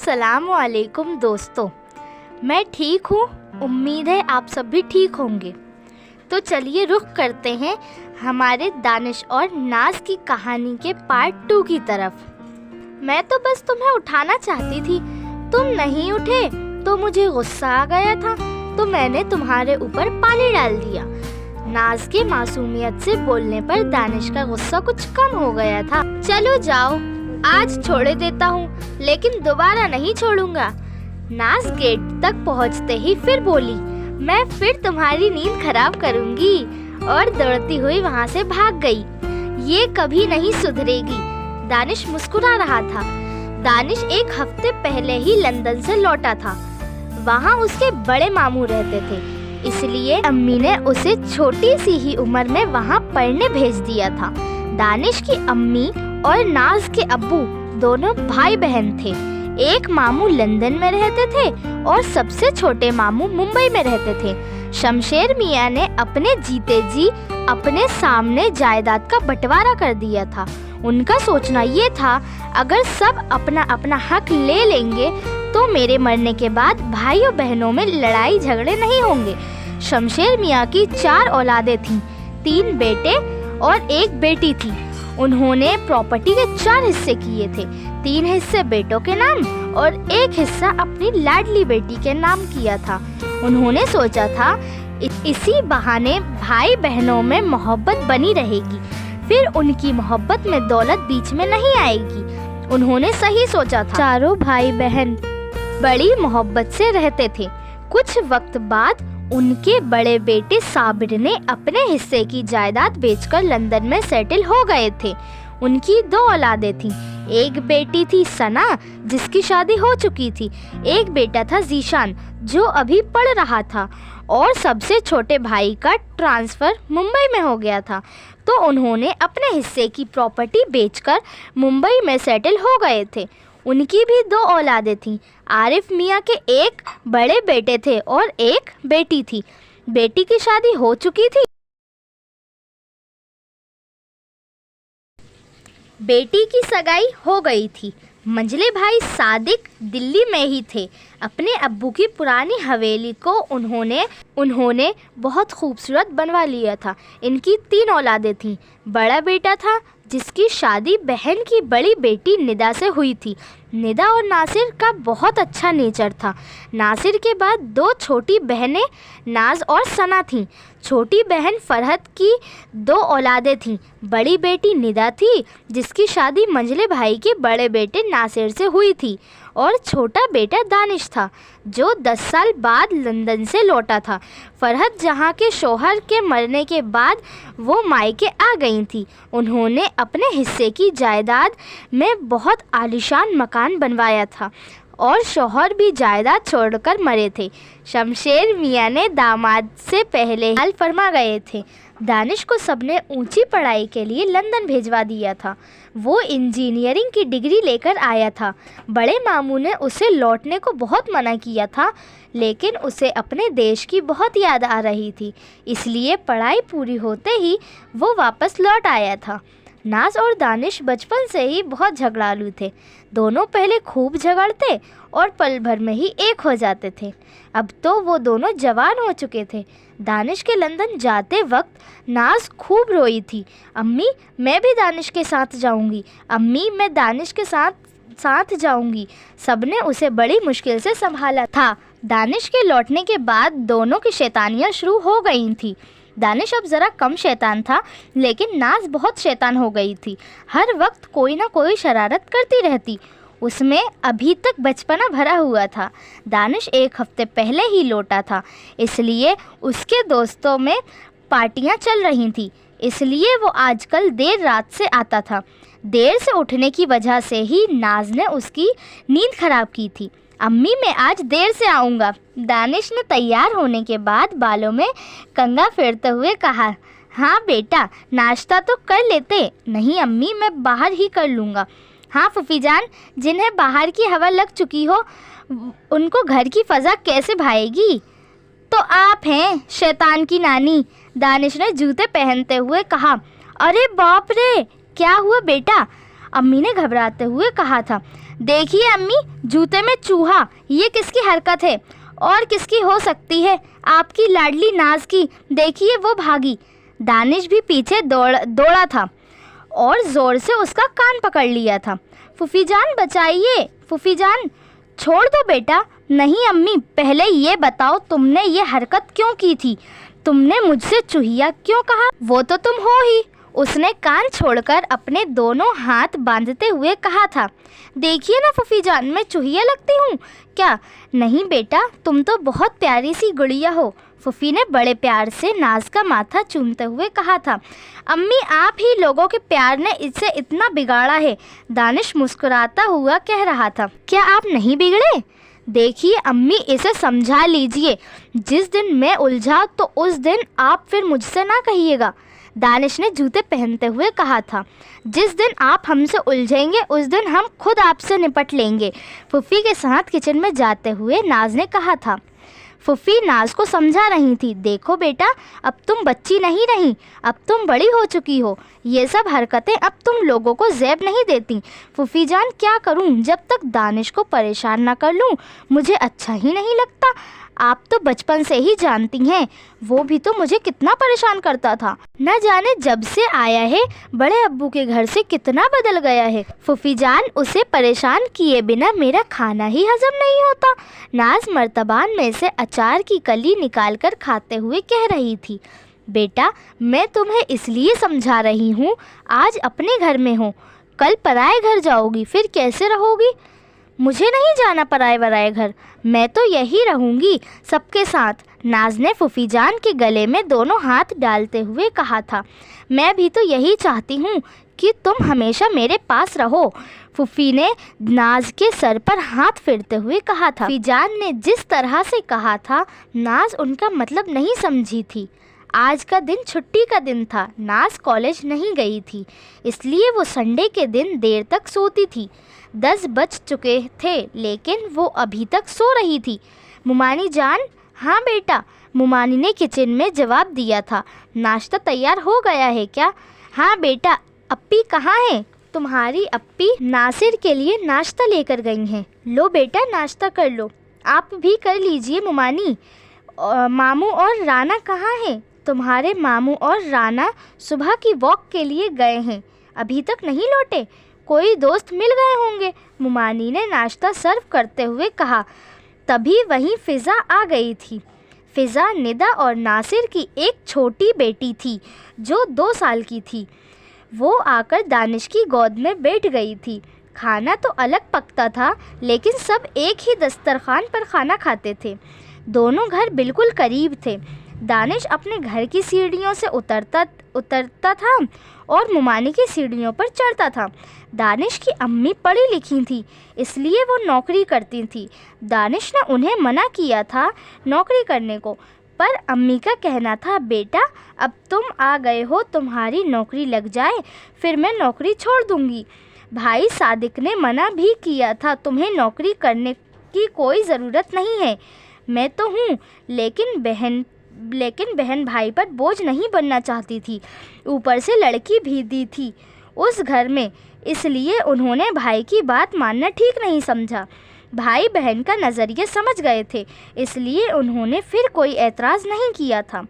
अस्सलाम वालेकुम दोस्तों, मैं ठीक हूँ। उम्मीद है आप सब भी ठीक होंगे। तो चलिए रुख करते हैं हमारे दानिश और नाज की कहानी के पार्ट 2 की तरफ। मैं तो बस तुम्हें उठाना चाहती थी, तुम नहीं उठे तो मुझे गुस्सा आ गया था, तो मैंने तुम्हारे ऊपर पानी डाल दिया। नाज के मासूमियत से बोलने पर दानिश का गुस्सा कुछ कम हो गया था। चलो जाओ, आज छोड़ देता हूँ, लेकिन दोबारा नहीं छोड़ूंगा। नाज गेट तक पहुँचते ही फिर बोली, मैं फिर तुम्हारी नींद खराब करूंगी, और दौड़ती हुई वहाँ से भाग गई। ये कभी नहीं सुधरेगी। दानिश मुस्कुरा रहा था। दानिश एक हफ्ते पहले ही लंदन से लौटा था। वहाँ उसके बड़े मामू रहते थे, इसलिए अम्मी ने उसे छोटी सी ही उम्र में वहाँ पढ़ने भेज दिया था। दानिश की अम्मी और नाज के अब्बू दोनों भाई बहन थे। एक मामू लंदन में रहते थे और सबसे छोटे मामू मुंबई में रहते थे। शमशेर मियाँ ने अपने जीते जी अपने सामने जायदाद का बंटवारा कर दिया था। उनका सोचना ये था, अगर सब अपना अपना हक ले लेंगे तो मेरे मरने के बाद भाइयों बहनों में लड़ाई झगड़े नहीं होंगे। शमशेर मियाँ की 4 औलादें थीं, 3 बेटे और 1 बेटी थी। उन्होंने प्रॉपर्टी के 4 हिस्से किए थे। 3 हिस्से बेटों के नाम और 1 हिस्सा अपनी लाडली बेटी के नाम किया था। उन्होंने सोचा था इसी बहाने भाई बहनों में मोहब्बत बनी रहेगी, फिर उनकी मोहब्बत में दौलत बीच में नहीं आएगी। उन्होंने सही सोचा था। चारों भाई बहन बड़ी मोहब्बत से रहते थे। कुछ वक्त बाद उनके बड़े बेटे साबिर ने अपने हिस्से की जायदाद बेचकर लंदन में सेटल हो गए थे। उनकी 2 औलादें थीं। एक बेटी थी सना, जिसकी शादी हो चुकी थी। एक बेटा था जीशान, जो अभी पढ़ रहा था, और सबसे छोटे भाई का ट्रांसफ़र मुंबई में हो गया था, तो उन्होंने अपने हिस्से की प्रॉपर्टी बेचकर मुंबई में सेटल हो गए थे। उनकी भी 2 औलादें थीं। आरिफ मियाँ के एक बड़े बेटे थे और एक बेटी थी। बेटी की शादी हो चुकी थी। बेटी की सगाई हो गई थी। मंझले भाई सादिक दिल्ली में ही थे। अपने अब्बू की पुरानी हवेली को उन्होंने बहुत खूबसूरत बनवा लिया था। इनकी 3 औलादें थीं। बड़ा बेटा था, जिसकी शादी बहन की बड़ी बेटी निदा से हुई थी। निदा और नासिर का बहुत अच्छा नेचर था। नासिर के बाद 2 छोटी बहनें नाज और सना थीं। छोटी बहन फरहत की 2 औलादें थीं। बड़ी बेटी निदा थी, जिसकी शादी मंझले भाई के बड़े बेटे नासिर से हुई थी, और छोटा बेटा दानिश था, जो 10 साल बाद लंदन से लौटा था। फरहत जहाँ के शौहर के मरने के बाद वो मायके आ गई थी। उन्होंने अपने हिस्से की जायदाद में बहुत आलीशान मकान बनवाया था, और शौहर भी जायदाद छोड़कर मरे थे। शमशेर मियाँ ने दामाद से पहले हाल फरमा गए थे। दानिश को सबने ऊंची पढ़ाई के लिए लंदन भेजवा दिया था। वो इंजीनियरिंग की डिग्री लेकर आया था। बड़े मामू ने उसे लौटने को बहुत मना किया था, लेकिन उसे अपने देश की बहुत याद आ रही थी, इसलिए पढ़ाई पूरी होते ही वो वापस लौट आया था। नाज और दानिश बचपन से ही बहुत झगड़ालू थे। दोनों पहले खूब झगड़ते और पल भर में ही एक हो जाते थे। अब तो वो दोनों जवान हो चुके थे। दानिश के लंदन जाते वक्त नाज खूब रोई थी, अम्मी मैं भी दानिश के साथ जाऊंगी, अम्मी मैं दानिश के साथ जाऊंगी। सबने उसे बड़ी मुश्किल से संभाला था। दानिश के लौटने के बाद दोनों की शैतानियाँ शुरू हो गई थी। दानिश अब ज़रा कम शैतान था, लेकिन नाज बहुत शैतान हो गई थी। हर वक्त कोई ना कोई शरारत करती रहती। उसमें अभी तक बचपना भरा हुआ था। दानिश 1 हफ्ते पहले ही लौटा था, इसलिए उसके दोस्तों में पार्टियां चल रही थी, इसलिए वो आजकल देर रात से आता था। देर से उठने की वजह से ही नाज ने उसकी नींद खराब की थी। अम्मी मैं आज देर से आऊँगा, दानिश ने तैयार होने के बाद बालों में कंघा फेरते हुए कहा। हाँ बेटा, नाश्ता तो कर लेते। नहीं अम्मी, मैं बाहर ही कर लूँगा। हाँ फूफी जान, जिन्हें बाहर की हवा लग चुकी हो उनको घर की फ़ज़ा कैसे भाएगी? तो आप हैं शैतान की नानी, दानिश ने जूते पहनते हुए कहा। अरे बाप रे, क्या हुआ बेटा? अम्मी ने घबराते हुए कहा था। देखिए अम्मी, जूते में चूहा, ये किसकी हरकत है और किसकी हो सकती है? आपकी लाडली नाज की। देखिए वो भागी। दानिश भी पीछे दौड़ा था और ज़ोर से उसका कान पकड़ लिया था। फूफी जान बचाइए, फूफी जान। छोड़ दो बेटा। नहीं अम्मी, पहले ये बताओ तुमने ये हरकत क्यों की थी? तुमने मुझसे चूहिया क्यों कहा? वो तो तुम हो ही। उसने कान छोड़कर अपने दोनों हाथ बांधते हुए कहा था। देखिए ना फूफी जान, मैं चूहिया लगती हूँ क्या? नहीं बेटा, तुम तो बहुत प्यारी सी गुड़िया हो। फूफी ने बड़े प्यार से नाज का माथा चूमते हुए कहा था। अम्मी, आप ही लोगों के प्यार ने इसे इतना बिगाड़ा है, दानिश मुस्कुराता हुआ कह रहा था। क्या आप नहीं बिगड़े? देखिए अम्मी, इसे समझा लीजिए। जिस दिन मैं उलझा तो उस दिन आप फिर मुझसे ना कहिएगा, दानिश ने जूते पहनते हुए कहा था। जिस दिन आप हमसे उलझेंगे उस दिन हम खुद आपसे निपट लेंगे, फूफी के साथ किचन में जाते हुए नाज ने कहा था। फूफी नाज को समझा रही थी। देखो बेटा, अब तुम बच्ची नहीं रही, अब तुम बड़ी हो चुकी हो। ये सब हरकतें अब तुम लोगों को ज़ेब नहीं देती। फूफी जान, क्या करूं? जब तक दानिश को परेशान ना कर लूं मुझे अच्छा ही नहीं लगता। आप तो बचपन से ही जानती हैं, वो भी तो मुझे कितना परेशान करता था। न जाने जब से आया है बड़े अब्बू के घर से कितना बदल गया है। फूफी जान, उसे परेशान किए बिना मेरा खाना ही हजम नहीं होता। नाज मर्तबान में से अचार की कली निकालकर खाते हुए कह रही थी। बेटा, मैं तुम्हें इसलिए समझा रही हूँ, आज अपने घर में हो, कल पराए घर जाओगी, फिर कैसे रहोगी? मुझे नहीं जाना पराए वराए घर, मैं तो यही रहूँगी सबके साथ, नाज ने फूफी जान के गले में दोनों हाथ डालते हुए कहा था। मैं भी तो यही चाहती हूँ कि तुम हमेशा मेरे पास रहो, फूफी ने नाज के सर पर हाथ फेरते हुए कहा था। फूफी जान ने जिस तरह से कहा था, नाज उनका मतलब नहीं समझी थी। आज का दिन छुट्टी का दिन था। नाज कॉलेज नहीं गई थी, इसलिए वो संडे के दिन देर तक सोती थी। 10 बज चुके थे, लेकिन वो अभी तक सो रही थी। मुमानी जान। हाँ बेटा, मुमानी ने किचन में जवाब दिया था। नाश्ता तैयार हो गया है क्या? हाँ बेटा। अप्पी कहाँ है? तुम्हारी अप्पी नासिर के लिए नाश्ता लेकर गई हैं। लो बेटा, नाश्ता कर लो। आप भी कर लीजिए मुमानी। मामू और राना कहाँ हैं? तुम्हारे मामू और राना सुबह की वॉक के लिए गए हैं, अभी तक नहीं लौटे। कोई दोस्त मिल गए होंगे, मुमानी ने नाश्ता सर्व करते हुए कहा। तभी वहीं फ़िज़ा आ गई थी। फ़िज़ा निदा और नासिर की एक छोटी बेटी थी जो 2 साल की थी। वो आकर दानिश की गोद में बैठ गई थी। खाना तो अलग पकता था, लेकिन सब एक ही दस्तरखान पर खाना खाते थे। दोनों घर बिल्कुल करीब थे। दानिश अपने घर की सीढ़ियों से उतरता था और मुमानी की सीढ़ियों पर चढ़ता था। दानिश की अम्मी पढ़ी लिखी थी, इसलिए वो नौकरी करती थी। दानिश ने उन्हें मना किया था नौकरी करने को, पर अम्मी का कहना था, बेटा अब तुम आ गए हो, तुम्हारी नौकरी लग जाए फिर मैं नौकरी छोड़ दूँगी। भाई सादिक ने मना भी किया था, तुम्हें नौकरी करने की कोई ज़रूरत नहीं है। मैं तो हूँ, लेकिन बहन भाई पर बोझ नहीं बनना चाहती थी। ऊपर से लड़की भी दी थी उस घर में, इसलिए उन्होंने भाई की बात मानना ठीक नहीं समझा। भाई बहन का नज़रिया समझ गए थे, इसलिए उन्होंने फिर कोई एतराज़ नहीं किया था।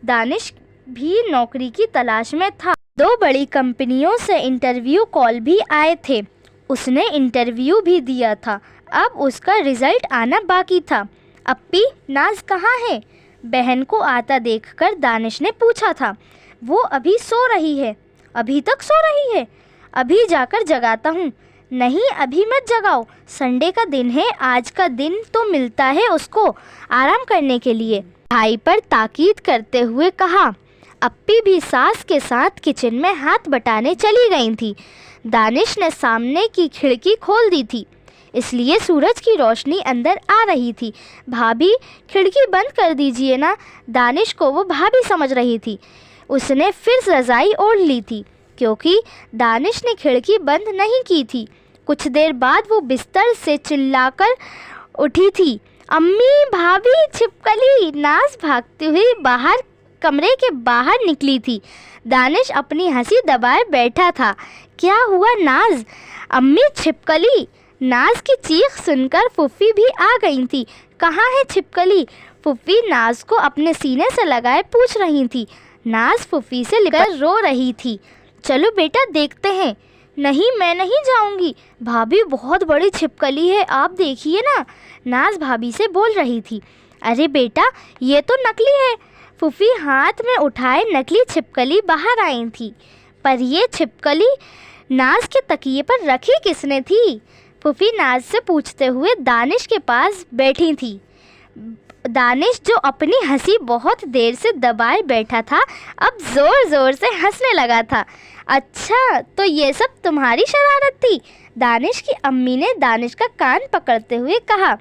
दानिश भी नौकरी की तलाश में था। 2 बड़ी कंपनियों से इंटरव्यू कॉल भी आए थे। उसने इंटरव्यू भी दिया था, अब उसका रिज़ल्ट आना बाकी था। अप्पी, नाज कहाँ है? बहन को आता देखकर दानिश ने पूछा था। वो अभी सो रही है। अभी तक सो रही है? अभी जाकर जगाता हूँ। नहीं, अभी मत जगाओ, संडे का दिन है, आज का दिन तो मिलता है उसको आराम करने के लिए, भाई पर ताकीद करते हुए कहा। अप्पी भी सास के साथ किचन में हाथ बटाने चली गई थी। दानिश ने सामने की खिड़की खोल दी थी, इसलिए सूरज की रोशनी अंदर आ रही थी। भाभी, खिड़की बंद कर दीजिए ना। दानिश को वो भाभी समझ रही थी। उसने फिर रज़ाई ओढ़ ली थी, क्योंकि दानिश ने खिड़की बंद नहीं की थी। कुछ देर बाद वो बिस्तर से चिल्लाकर उठी थी। अम्मी, भाभी, छिपकली। नाज भागती हुई कमरे के बाहर निकली थी। दानिश अपनी हंसी दबाए बैठा था। क्या हुआ नाज? अम्मी, छिपकली। नाज की चीख सुनकर फूफी भी आ गई थी। कहाँ है छिपकली? फूफी नाज को अपने सीने से लगाए पूछ रही थी। नाज फूफी से लिपट रो रही थी। चलो बेटा देखते हैं। नहीं, मैं नहीं जाऊंगी, भाभी बहुत बड़ी छिपकली है, आप देखिए ना, नाज भाभी से बोल रही थी। अरे बेटा, ये तो नकली है। फूफी हाथ में उठाए नकली छिपकली बाहर आई थी। पर ये छिपकली नाज के तकिए पर रखी किसने थी? फूफी नाज से पूछते हुए दानिश के पास बैठी थी। दानिश, जो अपनी हंसी बहुत देर से दबाए बैठा था, अब ज़ोर ज़ोर से हंसने लगा था। अच्छा, तो ये सब तुम्हारी शरारत थी? दानिश की अम्मी ने दानिश का कान पकड़ते हुए कहा।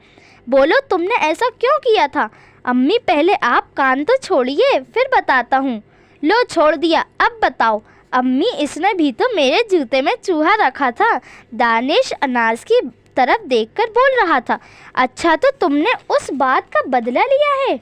बोलो, तुमने ऐसा क्यों किया था? अम्मी, पहले आप कान तो छोड़िए, फिर बताता हूँ। लो, छोड़ दिया, अब बताओ। अम्मी, इसने भी तो मेरे जूते में चूहा रखा था। दानिश अनाज की तरफ देखकर बोल रहा था। अच्छा, तो तुमने उस बात का बदला लिया है?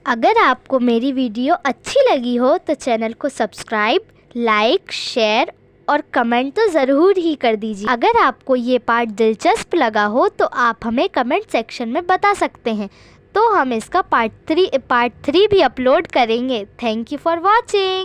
अगर आपको मेरी वीडियो अच्छी लगी हो तो चैनल को सब्सक्राइब, लाइक, शेयर और कमेंट तो ज़रूर ही कर दीजिए। अगर आपको ये पार्ट दिलचस्प लगा हो तो आप हमें कमेंट सेक्शन में बता सकते हैं, तो हम इसका पार्ट 3 भी अपलोड करेंगे। Thank you for watching.